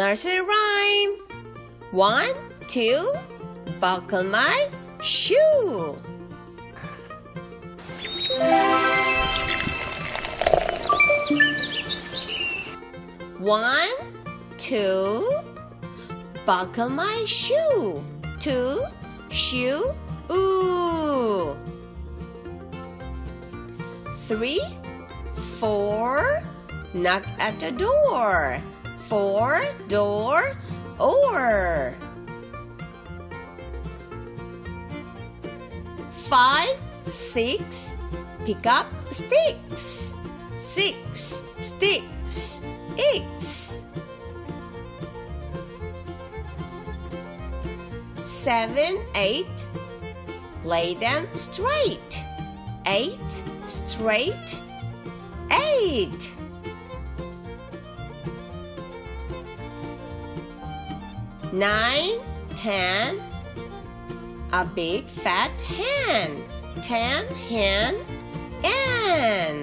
Nursery rhyme. 1, 2, buckle my shoe. One, two, buckle my shoe. 2, shoe, ooh. 3, 4, knock at the door. 4, door, or. 5, 6, pick up sticks. 6, sticks, X. 7, 8, lay them straight. 8, straight, 8. 9, 10, a big fat hen. 10, hen, N.